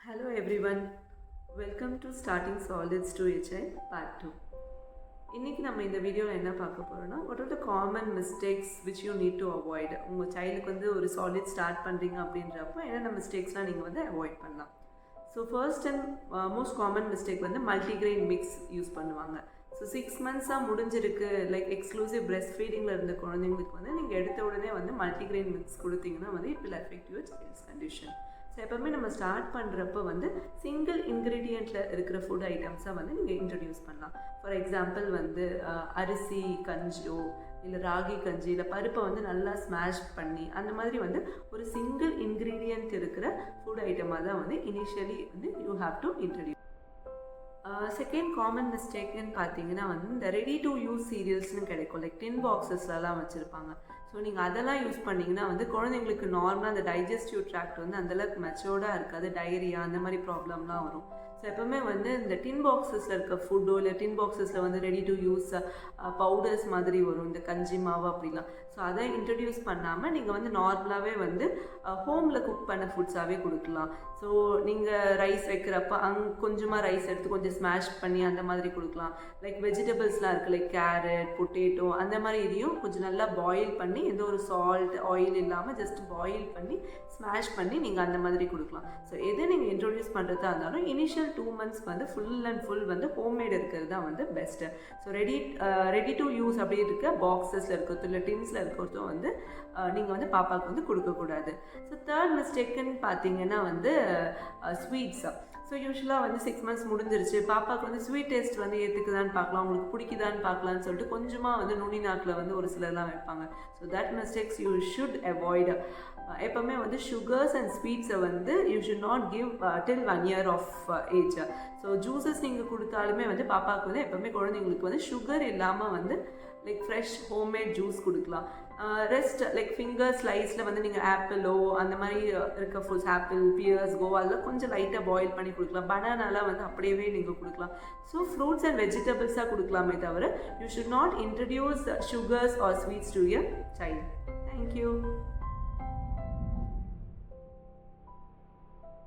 Hello everyone, welcome to Starting Solids to HI Part 2. இன்னைக்கு நம்ம இந்த வீடியோவில் என்ன பார்க்க போகிறோம்னா what are the common mistakes which you need to avoid. உங்கள் சைல்டுக்கு வந்து ஒரு சாலிட் ஸ்டார்ட் பண்ணுறீங்க அப்படின்றப்போ என்னென்ன மிஸ்டேக்ஸ்லாம் நீங்கள் வந்து அவாய்ட் பண்ணலாம். So first and most common mistake வந்து மல்டிகிரெயின் மிக்ஸ் யூஸ் பண்ணுவாங்க. ஸோ 6 மந்த்ஸாக முடிஞ்சிருக்கு, லைக் எக்ஸ்க்ளூசிவ் பிரெஸ்ட் ஃபீடிங்கில் இருந்த குழந்தைங்களுக்கு வந்து நீங்கள் எடுத்த உடனே வந்து மல்டிகிரெயின் மிக்ஸ் கொடுத்தீங்கன்னா வந்து it will affect your child's condition. So எப்போவுமே நம்ம ஸ்டார்ட் பண்ணுறப்போ வந்து சிங்கிள் இன்க்ரீடியண்ட்டில் இருக்கிற ஃபுட் ஐட்டம்ஸாக வந்து நீங்கள் இன்ட்ரடியூஸ் பண்ணலாம். ஃபார் எக்ஸாம்பிள் வந்து அரிசி கஞ்சோ இல்லை ராகி கஞ்சி இல்லை பருப்பை வந்து நல்லா ஸ்மாஷ் பண்ணி அந்த மாதிரி வந்து ஒரு சிங்கிள் இன்க்ரீடியண்ட் இருக்கிற ஃபுட் ஐட்டமாக தான் வந்து இனிஷியலி வந்து you have to introduce. Second common மிஸ்டேக்குன்னு பார்த்தீங்கன்னா வந்து இந்த ரெடி டு யூஸ் சீரியல்ஸ்னு கிடைக்கும், லைக் டின் பாக்ஸஸ்லாம் வச்சுருப்பாங்க. ஸோ நீங்கள் அதெல்லாம் யூஸ் பண்ணிங்கன்னா வந்து குழந்தைங்களுக்கு நார்மலாக அந்த டைஜஸ்டிவ் ட்ராக்ட் வந்து அந்தளவுக்கு மெச்சோர்டாக இருக்காது, டைரியா அந்த மாதிரி ப்ராப்ளம்லாம் வரும். ஸோ எப்போவுமே வந்து இந்த டின் பாக்ஸஸில் இருக்க ஃபுட்டோ இல்லை டின் பாக்ஸஸில் வந்து ரெடி டு யூஸ் பவுடர்ஸ் மாதிரி வரும், இந்த கஞ்சி மாவு அப்படிலாம். ஸோ அதை இன்ட்ரடியூஸ் பண்ணாமல் நீங்கள் வந்து நார்மலாகவே வந்து ஹோமில் குக் பண்ண ஃபுட்ஸாகவே கொடுக்கலாம். ஸோ நீங்கள் ரைஸ் வைக்கிறப்ப கொஞ்சமாக ரைஸ் எடுத்து கொஞ்சம் ஸ்மாஷ் பண்ணி அந்த மாதிரி கொடுக்கலாம். லைக் வெஜிடபிள்ஸ்லாம் இருக்குது, லைக் கேரட் பொட்டேட்டோ அந்த மாதிரி இதையும் கொஞ்சம் நல்லா பாயில் பண்ணி எந்த ஒரு சால்ட் ஆயில் இல்லாமல் ஜஸ்ட் பாயில் பண்ணி ஸ்மாஷ் பண்ணி நீங்கள் அந்த மாதிரி கொடுக்கலாம். ஸோ எதை நீங்கள் இன்ட்ரடியூஸ் பண்ணுறதா இருந்தாலும் இனிஷியல் 2 months வந்து ஃபுல் அண்ட் ஃபுல் வந்து ஹோம்மேட் இருக்கிறது தான் வந்து best. So ready to use அப்படி இருக்க பாக்ஸஸில் இருக்கிறது இல்லை டின்ஸில் இருக்கிறதும் வந்து நீங்கள் வந்து பாப்பாவுக்கு வந்து கொடுக்கக்கூடாது. ஸோ தேர்ட் மிஸ்டேக்குன்னு பார்த்தீங்கன்னா வந்து ஸ்வீட்ஸ். ஸோ யூஸ்வலாக வந்து 6 months முடிஞ்சிருச்சு, பாப்பாவுக்கு வந்து ஸ்வீட் டேஸ்ட் வந்து ஏற்றுக்குதான்னு பார்க்கலாம், உங்களுக்கு பிடிக்குதான்னு பார்க்கலான்னு சொல்லிட்டு கொஞ்சமாக வந்து நுனி நாக்கில் வந்து ஒரு சிலர்லாம் வைப்பாங்க. So that mistakes you should avoid. எப்போவுமே வந்து சுகர்ஸ் அண்ட் ஸ்வீட்ஸை வந்து you should not give till 1 year of age. So juices நீங்கள் கொடுத்தாலுமே வந்து பாப்பாவுக்கு வந்து எப்போவுமே குழந்தைங்களுக்கு வந்து சுகர் இல்லாமல் வந்து லைக் ஃப்ரெஷ் ஹோம்மேட் ஜூஸ் கொடுக்கலாம். ரெஸ்ட் லைக் ஃபிங்கர் ஸ்லைஸில் வந்து நீங்கள் ஆப்பிளோ அந்த மாதிரி இருக்க ஃபுட்ஸ், ஆப்பிள் பியர்ஸ் கோ அதெல்லாம் கொஞ்சம் லைட்டாக பாயில் பண்ணி கொடுக்கலாம். பனானாலாம் வந்து அப்படியே நீங்கள் கொடுக்கலாம். ஸோ ஃப்ரூட்ஸ் அண்ட் வெஜிடபிள்ஸாக கொடுக்கலாமே தவிர you should not introduce sugars or sweets to your child. Thank you.